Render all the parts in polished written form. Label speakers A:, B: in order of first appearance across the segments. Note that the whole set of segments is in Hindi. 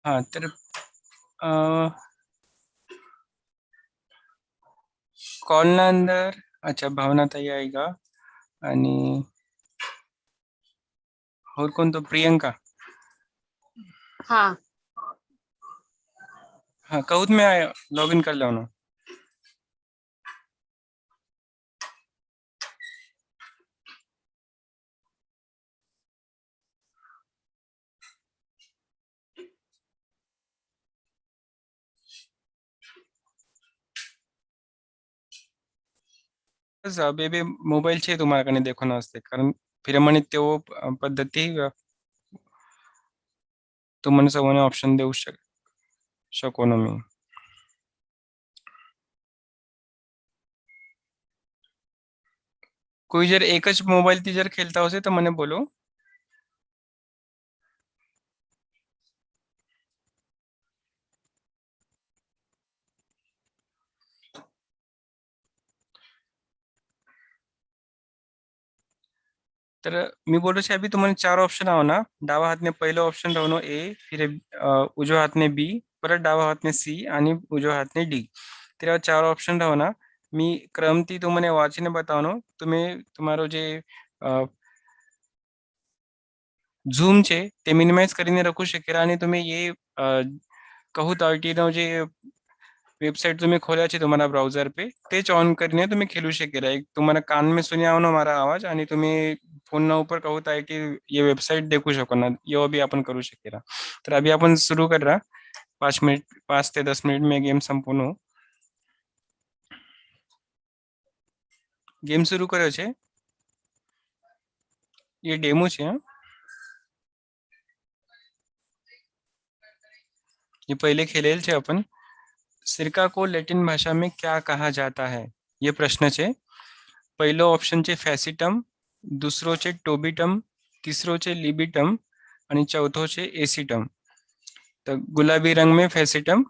A: हाँ तर अ, कॉलना अंदर अच्छा भावना ताई आएगा आणि और कोण तो प्रियंका.
B: हाँ
A: हाँ कहूत में आया लॉग इन कर लो ना. बेबी मोबाईल છે તમારા કને દેખો ના હસ્તે કારણ फिर મને તેઓ पद्धती तो મને સૌને ઓપ્શન દેવું શકો ना मी. કોઈ जर एकच मोबाईलથી जर खेळता હશે તો મને બોલો. तर मी बोलू अभी तुम्हाला चार ऑप्शन आहो ना. डावा हातने पहिलं ऑप्शन राहणं ए, फिर उजव्या हातने बी, परत डावा हातने सी आणि उजव्या हातने डी. तर या चार ऑप्शन राहो ना. मी क्रम ती तुम्हाला वाचीने बतावनो. तुम्ही તમારો જે ઝૂમ છે તે મિનિમાઇઝ કરીને રાખું શકેલા અને તમે એ કહું આરટીનો જે वेबसाइट तुम्हें खोला છે तुम्हारा ब्राउजर पे तेच ऑन करने तुम्हें खेलू शकेला. एक तुम्हारा कान में सुने आवनो मारा आवाज आणि तुम्ही फोन ना ऊपर कहूत आहे की ये वेबसाइट देखू शको ना यो भी आपण करू शकेला. तर अभी आपण सुरू करा 5 मिनिट 5 ते 10 मिनिट में गेम संपूर्ण हो. गेम शुरू કર્યો છે. ये डेमो છે. ये पहले खेलेल છે अपन. सिरका को लैटिन भाषा में क्या कहा जाता है ये प्रश्न છે. पहिलो ऑप्शन છે फॅसिटम, दुसरो છે टोबिटम, तिसरो છે लिबिटम आणि चौथो છે एसिटम. तो गुलाबी रंग में फॅसिटम,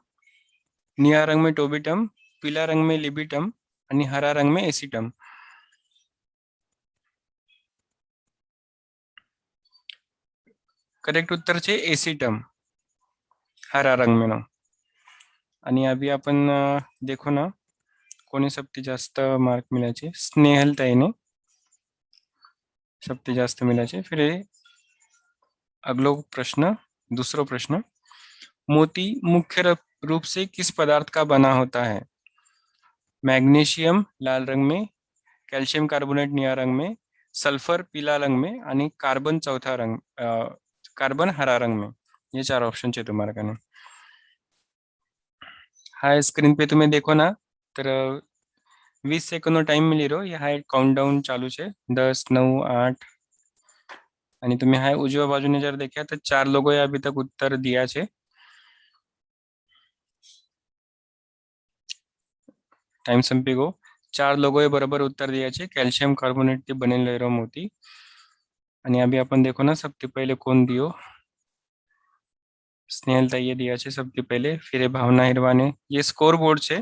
A: निळा रंग में टोबिटम, पीला रंग में लिबिटम आणि हरा रंग में एसिटम. करेक्ट उत्तर છે एसिटम, हरा रंग में नो. आणि अभी आपण देखो ना कोणी सबती जास्त मार्क मिळायचे. स्नेहल ताईने सबती जास्त मिळायचे. फिर अगलो प्रश्न, दूसरो प्रश्न. मोती मुख्य रूप से किस पदार्थ का बना होता है? मैग्नीशियम लाल रंग में, कैल्शियम कार्बोनेट नीला रंग में, सल्फर पीला रंग में आणि कार्बन चौथा रंग कार्बन हरा रंग में. ये चार ऑप्शन છે तुम्हारा कने. हाँ स्क्रीन पे तुम्हें देखो ना तर 20 सेकंड टाइम मिली रहो. ये हाय काउंटडाउन चालू છે 10 9 8 आणि तुम्ही हाय उजव्या बाजूने जर देखा तर चार लोगों अभी तक उत्तर दिया છે. टाइम संपी गो. चार लोगों बरोबर उत्तर दिया છે कैल्शियम कार्बोनेट થી બનેલો મોતી. आणि अभी अपन देखो ना सबसे पहले कौन दियो. स्नेहल ताईए दिया છે सबसे पहले. फिर भावना हिरवाने. ये स्कोर बोर्ड છે.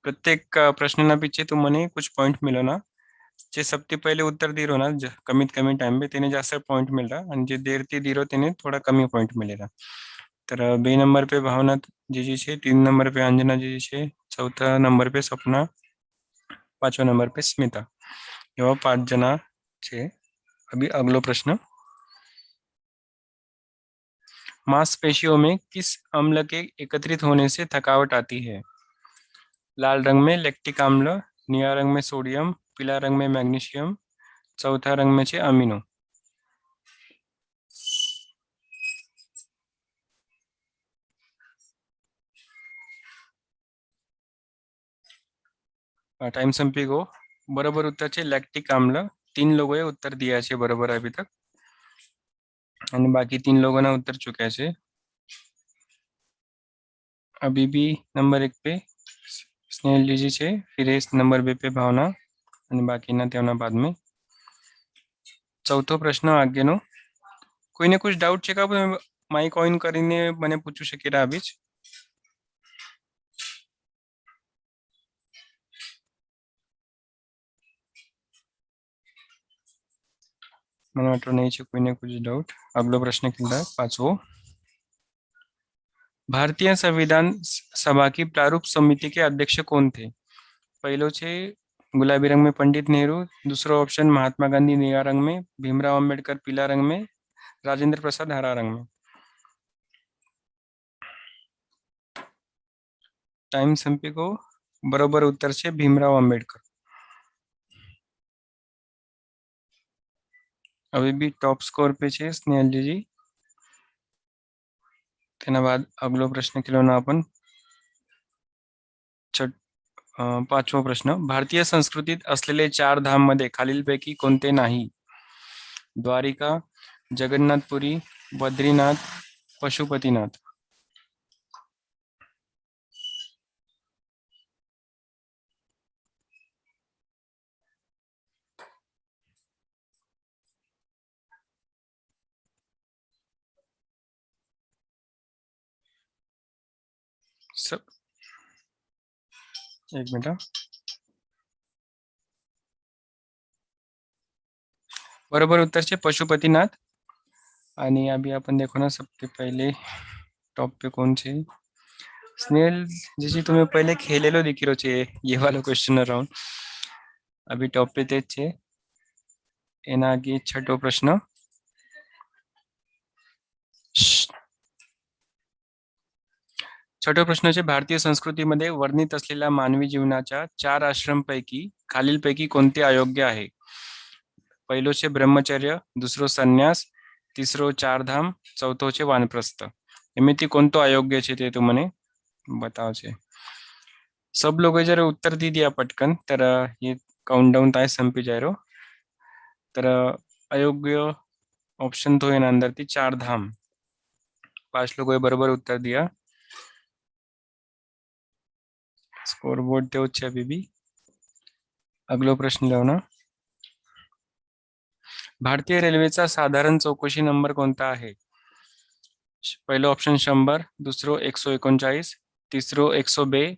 A: प्रत्येक प्रश्नना पीछे तुम्हारे कुछ पॉइंट मिलो ना. जे सबसे पहले उत्तर दिरो ना कमीत कमी टाइम पे तेने जास्त पॉइंट मिलता आणि जे देर ती दिरो तेने थोड़ा कमी पॉइंट मिलेला. तर 2 नंबर पे भावना जीजी છે, 3 नंबर पे अंजना जीजी છે, चौथा नंबर पे सपना, 5वां नंबर पे स्मिता. एवा 5 जना છે. अभी अगलो प्रश्न. मांसपेशियों में किस अम्ल के एकत्रित होने से थकावट आती है? लाल रंग में लैक्टिक अम्ल, नीला रंग में सोडियम, पीला रंग में मैग्नीशियम, चौथा रंग में છે अमीनो. टाइम संपी गो. बरोबर उत्तर છે लैक्टिक अम्ल. 3 लोगों उत्तर दिया છે बरोबर अभी तक અને बाकी 3 लोगों ने उत्तर चुक्या છે. अभी भी नंबर 1 पे स्नेहल जी છે, फिर इस नंबर 2 पे भावना અને બાકીના તેના बाद में. चौथो प्रश्न આગળનો. કોઈને कुछ डाउट છે का માઇક ઓન કરીને મને પૂછું શકેલા અભી જ. મને વાટતું નહીં છે કોઈને कुछ डाउट. આગલો પ્રશ્ન કેતા પાછો. भारतीय संविधान सभा की प्रारूप समिति के अध्यक्ष कौन थे? पहलो छे गुलाबी रंग में पंडित नेहरू, दूसरो ऑप्शन महात्मा गांधी नीला रंग में, भीमराव अंबेडकर पीला रंग में, राजेंद्र प्रसाद हरा रंग में। टाइम संपी को बरोबर उत्तर छे भीमराव अंबेडकर। अभी भी टॉप स्कोर पे छे स्नेहल जी। तेना बाद अगलो प्रश्न केलो ना अपन पाचवा प्रश्न, भारतीय संस्कृतीत असलेले चार धाम मध्ये खालीलपैकी कोणते नाही? द्वारिका, जगन्नाथपुरी, बद्रीनाथ, पशुपतीनाथ। सब एक मिनट। बरोबर उत्तर छे पशुपतिनाथ। आणि अभी अपन देखो ना सबसे पहले टॉप पे कौन छे? स्नेल जी तुम्हें पहले खेलेलो दिखी रहो छे ये वाला क्वेश्चन राउंड। अभी टॉप पे तेज छे। एना आगे छठो प्रश्न, छठो प्रश्न छे भारतीय संस्कृतीमध्ये वर्णित असलेल्या मानवी जीवनाच्या चार आश्रमपैकी खालीलपैकी कोणते अयोग्य आहे? पहिलो छे ब्रह्मचर्य, दूसरो संन्यास, तीसरो चारधाम, चौथो छे वानप्रस्थ। एमेथी कोणतो अयोग्य छे ते तुमने बताओ छे। सब लोग जरा उत्तर दी दिया पटकन तर ये काउंटडाउन ताय संपी जायरो। तर अयोग्य ऑप्शन तो एना अंदर थी चार धाम। 5 लोगों बरोबर उत्तर दिया। स्कोर बोर्ड ते छे अभी भी। अगलो प्रश्न लो ना। भारतीय रेल्वेचा साधारण चौकशी नंबर कोणता आहे? पहिलो ऑप्शन 100, दूसरो 139, तीसरो 102,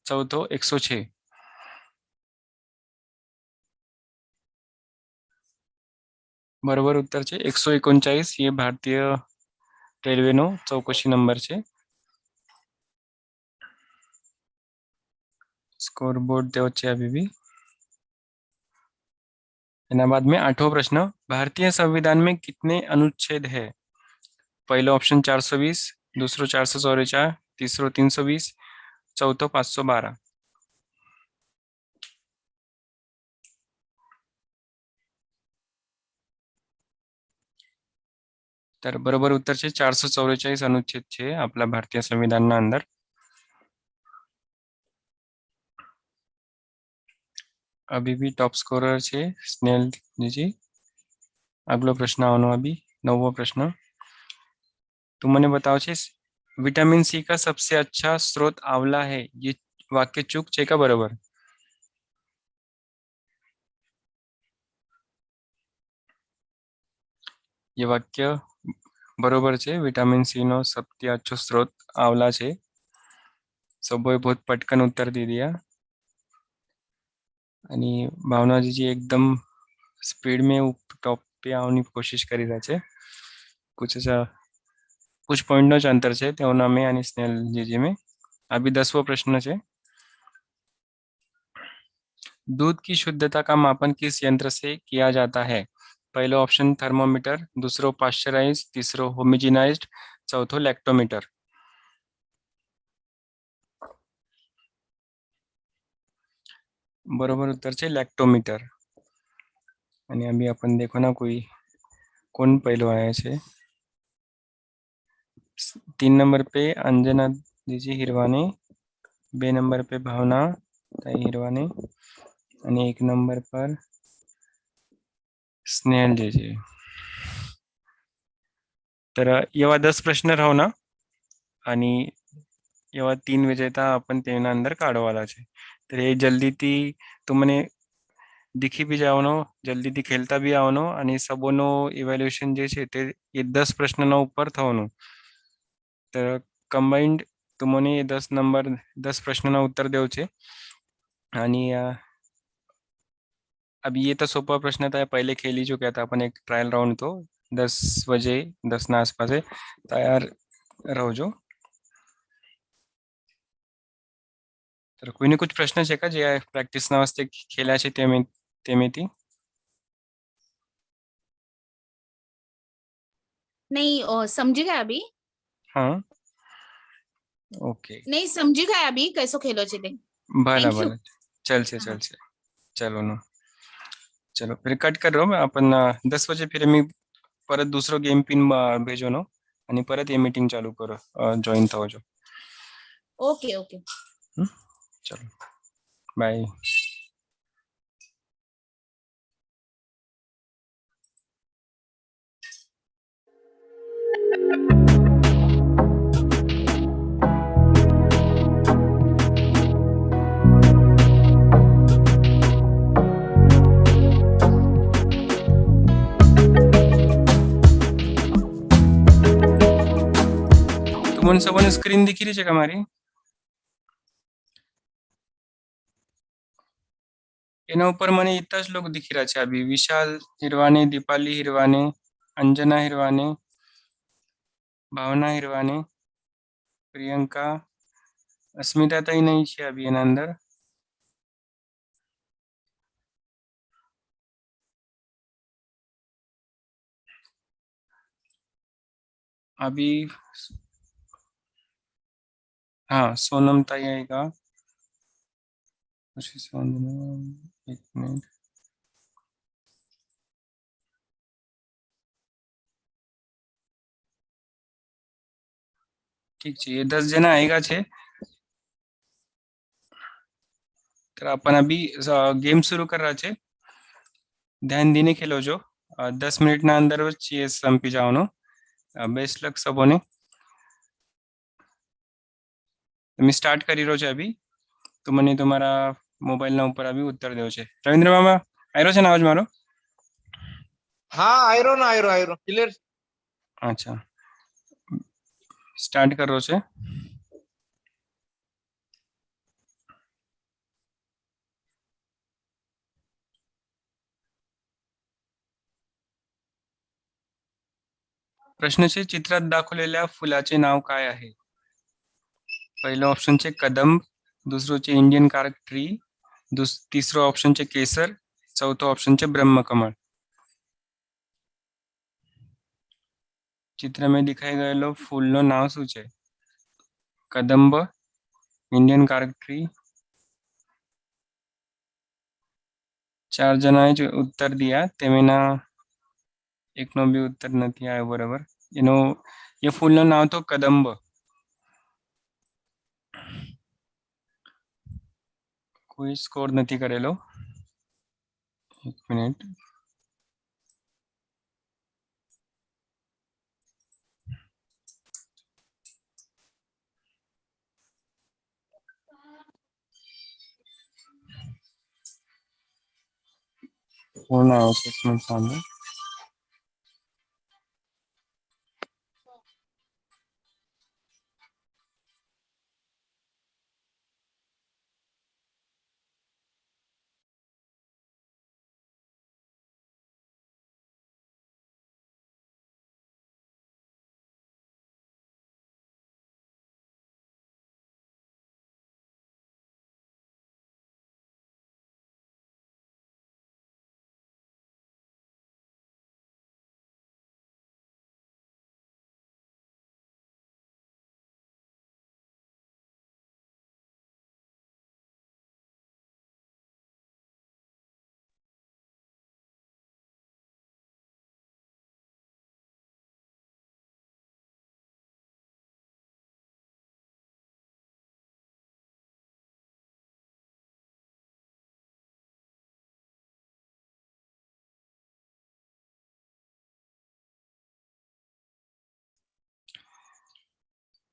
A: चौथो 106। बरोबर उत्तर छे 139। ये भारतीय रेलवे नो चौकशी नंबर छे। स्कोर बोर्ड ते छे अभी भी। एना बाद में आठवां प्रश्न, भारतीय संविधान में कितने अनुच्छेद है? पहलो ऑप्शन 420, दूसरो 444, तीसरो 320, चौथो 512। तर बरोबर उत्तर छे 444 अनुच्छेद छे आपला भारतीय संविधान ना अंदर। अभी भी टॉप स्कोरर छे स्नेहल जी। अगलो प्रश्न आवनो अभी 9वो प्रश्न, तुमने बताओ छे विटामिन सी का सबसे अच्छा स्रोत आंवला है, ये वाक्य चूक छे का बरोबर? ये वाक्य बरोबर छे। विटामिन सी नो सबसे अच्छो स्रोत आंवला छे। सबोए बहुत पटकन उत्तर दे दिया। आणि भावनाजी जी एकदम स्पीड में टॉप पे आवनी कोशिश करी रहा छे। कुछ पॉइंट नो ज अंतर छे तेओना में आणि स्नेहल जीजी में। अभी 10वो प्रश्न छे, दूध की शुद्धता का मापन किस यंत्र से किया जाता है? पहलो ऑप्शन थर्मोमीटर, दूसरो पाश्चराइज, तीसरो होमोजेनाइज्ड, चौथो लैक्टोमीटर। बरोबर उत्तर छे लैक्टोमीटर। आणि अभी अपन देखो ना कोई कौन पहलो आया छे। 3 नंबर पे अंजना दीजी हिरवानी, 2 नंबर पे भावना ताई हिरवानी आणि 1 नंबर पर स्नेहल जीजी। तर येवा 10 प्रश्न राहो ना आणि येवा 3 विजेता अपन तेना अंदर काढवाला छे। तर ये जल्दी थी तुमने दिखी भी जावनो, जल्दी थी खेलता भी आवनो आणि सबोनो इव्हॅल्युएशन जे छे ते ये 10 प्रश्नना ઉપર થવાનું। तर कंबाइंड तुमने 10 प्रश्नना उत्तर देव छे। आणि अब ये तो सोपा प्रश्न था, पहले खेल ही चुका था अपन एक ट्रायल राउंड। तो 10 बजे 10 ना आसपास है, तैयार रहो जो। तर कोणी कुछ प्रश्न છે का જે પ્રેક્ટિસ ના વાસ્તે ખેલ્યા છે તેમેથી?
B: नहीं समझी गया अभी
A: हाँ ओके
B: नहीं समझी गया अभी कैसो खेलो छे ते
A: भला
B: थैंक यू
A: भला चलશે चलશે चलो नो चलो फिर कट कर रहा हूँ आपण 10 वाजे फिर मी परत दुसरो गेम पिन भेजो नो आणि परत ये मीटिंग चालू करो जॉईन થાઓ છો
B: ओके ओके
A: चलो बाय તમને સૌને સ્ક્રીન દેખી રહી છે કે મારી એના ઉપર મને ઇતના જ લોકો दिखી રહ્યા છે अभी विशाल हिरवाने दीपाली हिरवाने अंजना हिरवाने भावना हिरवाने प्रियंका अस्मिता ताई नहीं છે अभी એના અંદર अभी हाँ सोनम ताई आएगा एक मिनट ठीक है ये 10 जना आएगा छे तर अपन अभी गेम शुरू कर रहा छे ध्यान दीने खेलो जो 10 मिनिट ना अंदर चेस संपी जाओ बेस्ट लक सबोने मैं स्टार्ट करी रो छे अभी तो मने तुम्हारा मोबाइल ना ऊपर अभी उत्तर देव छे रविंद्र मामा आयरो छे ना आवाज मारो
C: हाँ आयरो क्लियर
A: अच्छा स्टार्ट करो छे प्रश्न छे चित्रात दाखवलेल्या फुलाचे नाव काय आहे पहिलं ऑप्शन छे कदंब दुसरो छे इंडियन कार्क ट्री तीसरो ऑप्शन छे केसर चौथो ऑप्शन छे ब्रह्मकमल चित्र में दिखाई गયેલો फूलનો नाव શું છે કદંબ इंडियन कार्क ट्री 4 જણાએ जो उत्तर दिया તેમેના એકનો બી उत्तर નથી આવ્યો બરાબર એનો એ ફૂલનો નામ તો કદંબ કોઈ સ્કોર નથી કરેલો એક મિનિટ પૂર્ણ આવશે એક મિનિટ સામે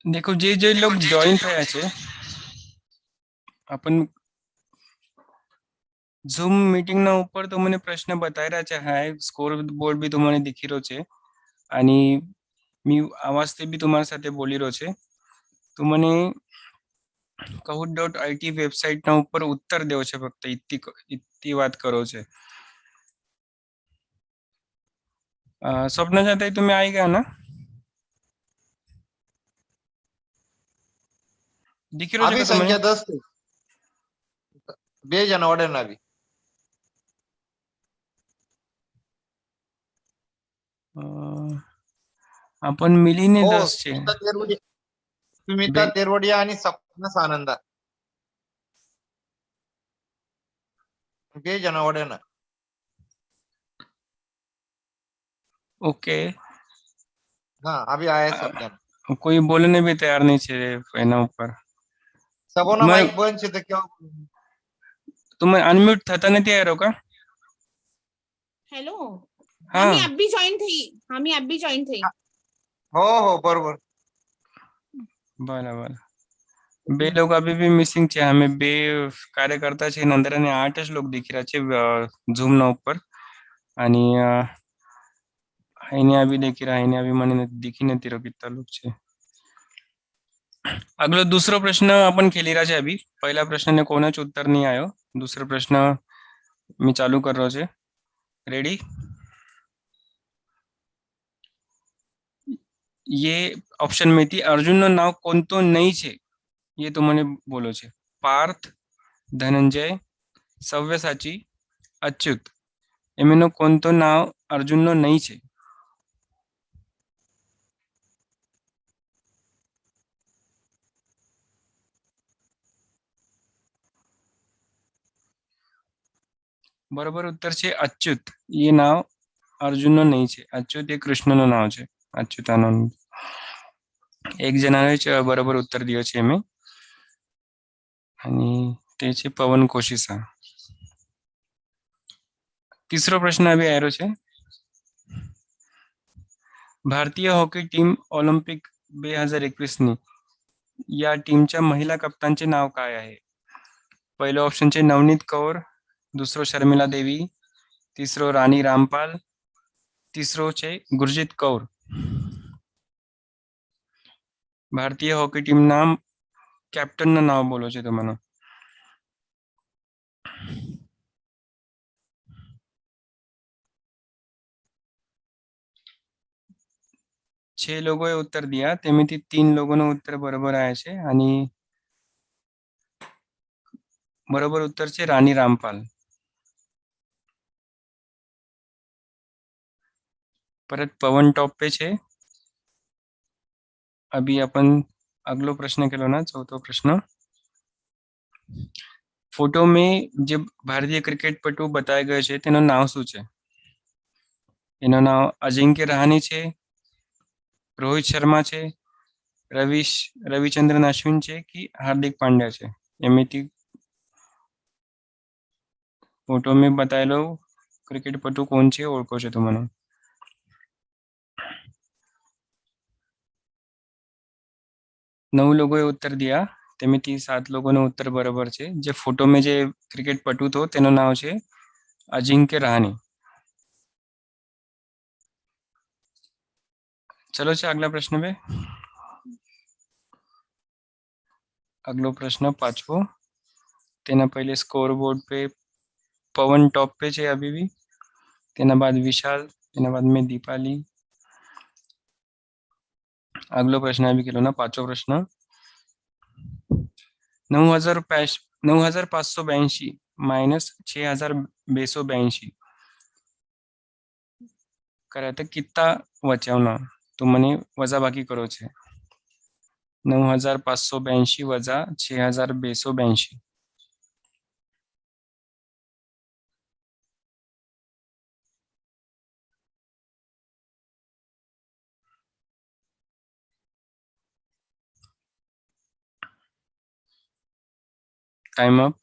A: देखो जे जे लोग जॉइन થયા છે अपन ઝૂમ મીટિંગ ના ઉપર તો મને પ્રશ્ન બતાવી રહ્યા છે હા સ્કોર બોર્ડ બી તમને દેખી રહ્યો છે અને मी आवाजથી બી તમારા સાથે બોલી રહ્યો છે તો મને kahoot.it વેબસાઇટ ના ઉપર ઉત્તર દેવો છે ફક્ત ઇતની વાત કરો છે स्वप्न जाता तुम्ही आई गया ना दिखी રહ્યો છે
C: अभी
A: કે તમને
C: संख्या 10 थी બે જણા વડે ના આવી.
A: आपण मिलीने
C: हो
A: 10 છે.
C: सुमिता तेरवडिया आणि सपना सानंदा. બે જણા વડે ના.
A: ओके.
C: હા આવી આયા सब જણા.
A: कोई बोलने भी तैयार नहीं છે એના ઉપર.
C: સબોના માઇક બંધ છે તો કેવું?
A: तुम्ही अनम्यूट થતા નથી આવ્યો का?
B: हेलो
A: हाँ.
B: हामी अभी जॉइन थी. हामी अभी जॉइन थी.
C: हो हो बरोबर.
A: बरोबर. બે लोग अभी भी मिसिंग છે. અમે બે કાર્યકર્તા છે અંદર અને 8 જ लोग दिखी રહ્યા છે ઝૂમ ના ઉપર आणि એને अभी देखी रहा એને अभी મને दिखी નથી રહ્યો कितना लोग છે. अगलो दूसरो प्रश्न अपन खेली रहा છે अभी. पहला प्रश्न ने कोणच उत्तर नहीं आयो. दूसरो प्रश्न मी चालू कर रहो छे. रेडी? ये ऑप्शन में थी अर्जुन नो नाव कोणतो नहीं छे ये तो મને બોલો છે. પાર્થ, ધનંજય, સવ્યસાચી, અચ્યુત. એમનો કોणतो નાવ अर्जुन નો नहीं छे? बरोबर उत्तर છે અચ્યુત. ये नाव अर्जुन નો नहीं છે. અચ્યુત એ કૃષ્ણ નો નાવ છે. અચ્યુતાનંદ. एक जणाने बरोबर उत्तर दियो છે એમે आणि ते છે પવન કોશિસા. तीसरो प्रश्न अभी आयो છે. भारतीय हॉकी टीम ऑलिम्पिक 2021 नी या टीमच्या महिला कप्तानचे नाव काय आहे? पहिलो ऑप्शन છે नवनीत कौर, दूसरो शर्मिला देवी, तीसरो रानी रामपाल, तीसरो છે गुरजीत कौर. भारतीय हॉकी टीम नाम कैप्टन ना नाव बोलो છે તમને. 6 लोगोए उत्तर दिया તેમાંથી 3 લોકોનો उत्तर बरोबर आया છે आणि बरोबर उत्तर છે रानी रामपाल. परत पवन टॉप पे છે. अभी अपन अगलो प्रश्न केलो ना चौथो प्रश्न. फोटो में જે ભારતીય ક્રિકેટપટુ બતાવ્યા ગયો છે તેનું નામ શું છે? એનું નામ અજિંક્ય રહાણે છે, રોહિત શર્મા છે, રવિચંદ્રન અશ્વિન છે કે હાર્दिक पांड्या છે? એમાંથી फोटो में बताયેલો क्रिकेटपटु કોણ છે ઓળખો છો તમને? नौ लोगोए उत्तर दिया તેમાંથી 7 લોકોનો उत्तर बराबर છે. જે फोटो में જે क्रिकेटपटु હતો તેનું નામ છે અજિંક્ય રહાણે. चलो છે अगला प्रश्न पे. अगलो प्रश्न पांचवो. तेना पहले स्कोर बोर्ड पे पवन टॉप पे છે अभी भी. तेना बाद विशाल, तेना बाद में दीपाली. अगलो प्रश्न अभी केलो ना पांचवो प्रश्न. 9582 माइनस 6282 કર્યા તો कितना વચાવના તો મને વજાબાકી કરો છે. 9582 વજા 6282. Time up.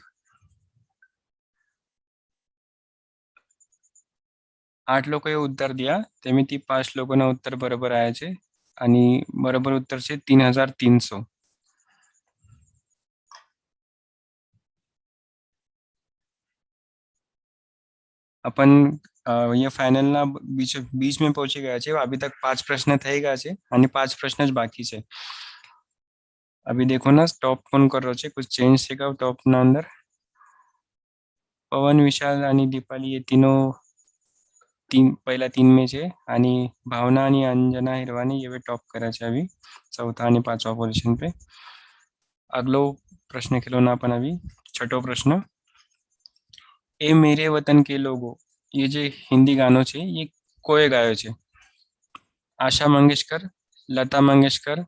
A: 8 લોકોએ उत्तर दिया તેમાંથી 5 લોકોના उत्तर बरोबर आया છે आणि बरोबर उत्तर છે 3300. अपन ये फाइनल ना बीच में पहुंची गया છે. अभी तक 5 प्रश्न થઈ ગયા છે અને 5 प्रश्न જ बाकी છે. अभी देखो ना टॉप कौन कर रहा है. कुछ चेंज છે का टॉप ના અંદર? पवन, विशाल आणि दीपाली ये तीनों पहला 3 में છે आणि भावना आणि अंजना हिरवानी ये टॉप करा છે अभी चौथा आणि पांचवा पोजीशन पे. अगलो प्रश्न केलो ना अपन अभी छठो प्रश्न. ए मेरे वतन के लोगो, ये जो हिंदी गानो छे ये कोए गायो छे? आशा मंगेशकर, लता मंगेशकर,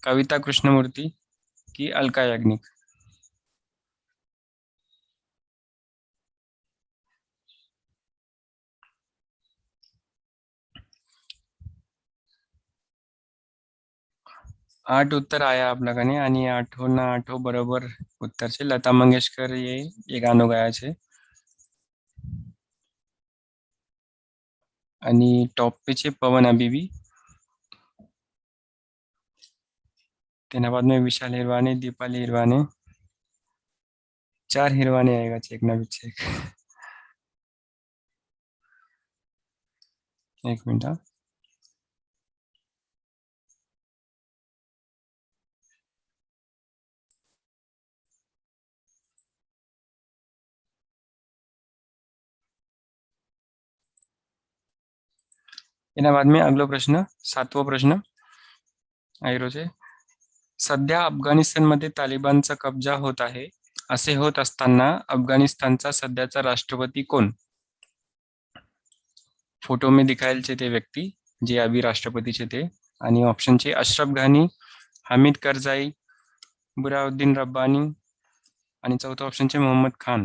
A: कविता कृष्णमूर्ति की अलका याग्निक? आठ उत्तर आया आपल्या कने आणि आठो ना आठो बरोबर उत्तर છે. लता मंगेशकर ये गाणं गाया છે आणि टॉप पे છે पवन अबीबी. તેના बाद में विशाल हिरवाने, दीपाली हिरवाने. चार हिरवाने आएगा છે एक ना पीछे एक. एक मिनिट हा. એના बाद में अगलो प्रश्न, सातवो प्रश्न आयरो છે. सध्या अफगाणिस्तानमध्ये तालिबानचा कब्जा होत आहे. असे होत असताना अफगाणिस्तानचा सध्याचा राष्ट्रपती कोण? फोटो में दिखाएल છે ते व्यक्ती जे अभी राष्ट्रपती છે ते. आणि ऑप्शन છે अशरफ घानी, हामिद करजाई, बुराउद्दीन रब्बानी आणि चौथा ऑप्शन છે मोहम्मद खान.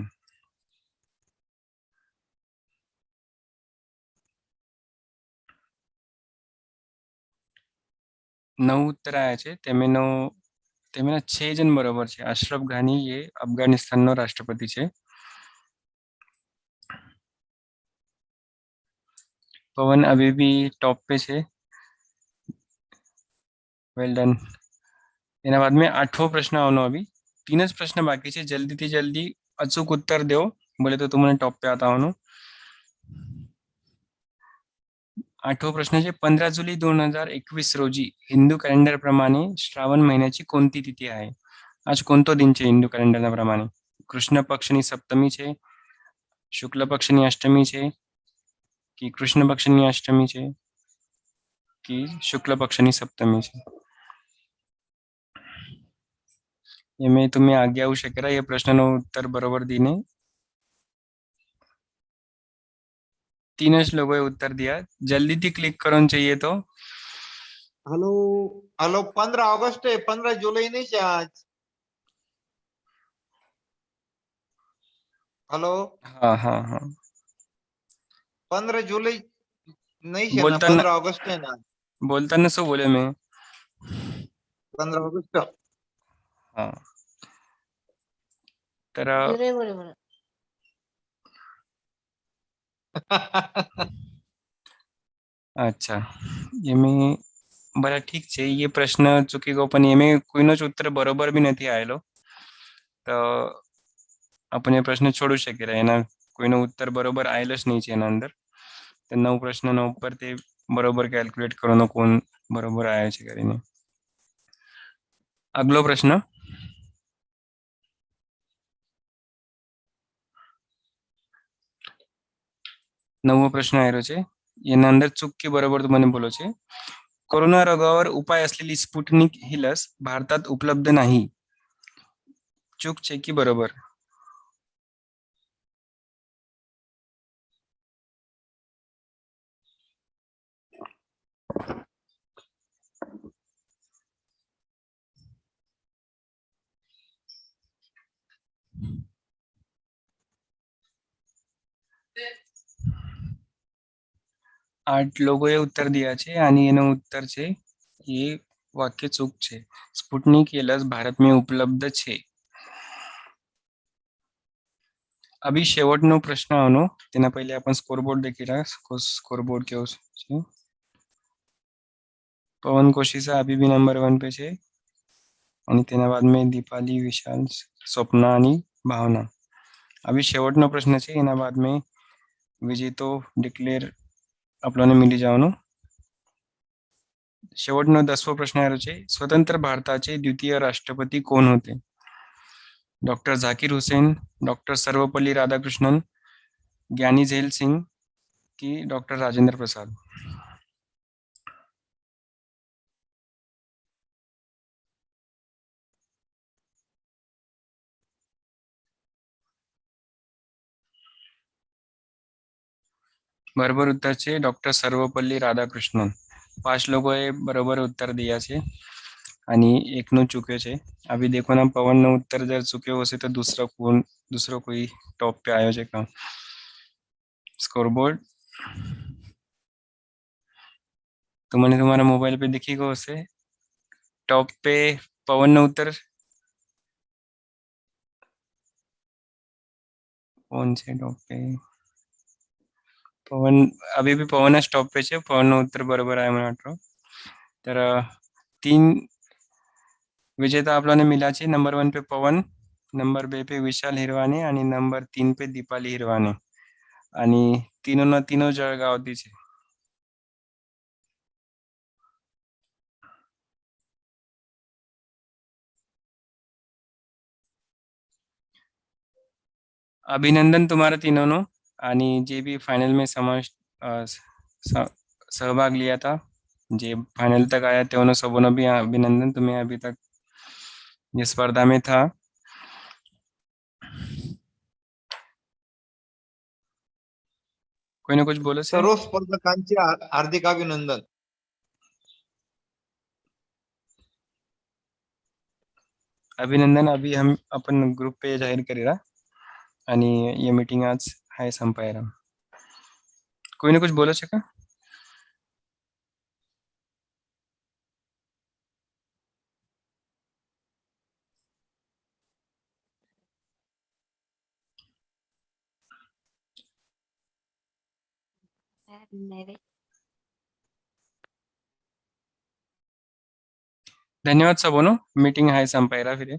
A: 9 उत्तर आया છે તેમેના 6 જણ બરોબર છે. અશરફ ઘાની એ અફઘાનિસ્તાનનો રાષ્ટ્રપતિ છે. પવન અબીબી टॉप पे છે. Well done. એના बाद में आठवो प्रश्न આવનો अभी. 3 જ प्रश्न बाकी છે. જલ્દીથી જલ્દી અચૂક उत्तर દો, બોલે તો તમને टॉप पे आता આવનું. आठवा प्रश्न છે 15 जुलै 2021 रोजी हिंदू कॅलेंडर प्रमाणे श्रावण महिन्याची कोणती तिथी आहे? आज कोणतो दिन છે हिंदू कॅलेंडરના પ્રમાણે? કૃષ્ણ પક્ષની સપ્તમી છે, શુક્લ પક્ષની અષ્ટમી છે, कि कृष्ण पक्षनी अष्टमी છે कि शुक्ल पक्षनी सप्तमी છે? એમે તમે આગે આવું શકેરા એ પ્રશ્નનો ઉત્તર બરોબર દીને. 3 જ લોકોએ उत्तर दिया. जल्दीથી ક્લિક કરવાનું चाहिए तो.
C: हॅलो हॅलो 15 ऑगस्ट आहे, 15 जुलै नाही છે आज. हॅलो
A: हाँ हाँ हाँ.
C: 15 जुलै नाही છે ना,
A: बोलताना
C: 15 ऑगस्ट आहे ना.
A: बोलताना શું બોલે મેં?
C: 15 ऑगस्ट.
A: हाँ. तर
B: बरोबर.
A: अच्छा, એમે બરા ઠીક છે. એ પ્રશ્ન ચૂકી ગયો પણ એમે કોઈનો જ ઉત્તર બરોબર બી નથી આવેલો, તો આપણે એ પ્રશ્ન છોડું શકીએ. એના કોઈનો ઉત્તર બરોબર આવેલો જ નહીં છે એના અંદર. તો 9 પ્રશ્નના ઉપર તે બરોબર કેલ્ક્યુલેટ કરવાનો કોણ બરોબર આવ્યો છે કરીને. આગલો પ્રશ્ન, 9મો પ્રશ્ન આવ્યો છે. એના અંદર ચૂક की बरोबर તો મને બોલો છે. कोरोना रोगावर उपाय असलेली स्पुटनिक ही लस भारतात उपलब्ध नाही. चूक છે की बरोबर? आठ लोगोએ ઉત્તર दिया છે અને એનો ઉત્તર છે એ વાક્ય ચૂક છે. સ્પુટનિક એ લસ ભારતમાં ઉપલબ્ધ છે. अभी शेवटનો પ્રશ્ન આવનો, તેના પહેલા આપણે સ્કોરબોર્ડ દેખી રહ્યા. સ્કોરબોર્ડ કેવો છે? पवन कोशिशा अभी भी नंबर 1 पे છે અને તેના बाद में दीपाली, विशाल, स्वप्ना आणि भावना. अभी शेवटનો પ્રશ્ન છે, એના बाद में વિજેતો ડિક્લેર आपल्याला मिली જવાનો. शेवटનો 10મો પ્રશ્ન આવ્યો છે. स्वतंत्र भारताचे द्वितीय राष्ट्रपती कोण होते? डॉक्टर झाकिर हुसेन, डॉक्टर सर्वपल्ली राधाकृष्णन, ज्ञानी झैल सिंह की डॉक्टर राजेंद्र प्रसाद? बरोबर उत्तर છે ડોક્ટર સર્વપલ્લી રાધાકૃષ્ણન. 5 લોકોએ બરોબર ઉત્તર દિયા છે અને એકનું ચૂક્યો છે. अभी देखो ना पवन ने उत्तर जर चुक्यो हશે तो दूसरा कोई टॉप पे आयो છે का स्कोरबोर्ड तो मैंने तुम्हारा मोबाइल पे दिखी गयो हશે टॉप पे पवन નો उत्तर कौन છે टॉप पे पवन अभी भी पवन स्टॉप पे છે पवन નો उत्तर बरोबर आहे मला वाटतं तर 3 विजेता आपल्याला मिला છે नंबर 1 पे पवन नंबर 2 पे विशाल हिरवाने आणि नंबर 3 पे दीपाली हिरवाने आणि तीनो जळगावती છે. अभिनंदन तुम्हारा तीनों नो आणि जे भी फाइनल में सहभाग लिया था जे फाइनल तक आया थे उन्होंने सबों भी अभिनंदन तुम्हें अभी तक ये स्पर्धा में था. कोई ना कुछ बोलो सर.
C: सर्व स्पर्धकांचे हार्दिक अभिनंदन.
A: अभिनंदन अभी हम अपन ग्रुप पे जाहीर करेगा आणि ये मीटिंग आज हाय संपायरा. कोई ना कुछ बोलो शका. धन्यवाद सबों मीटिंग हाय संपायरा फिर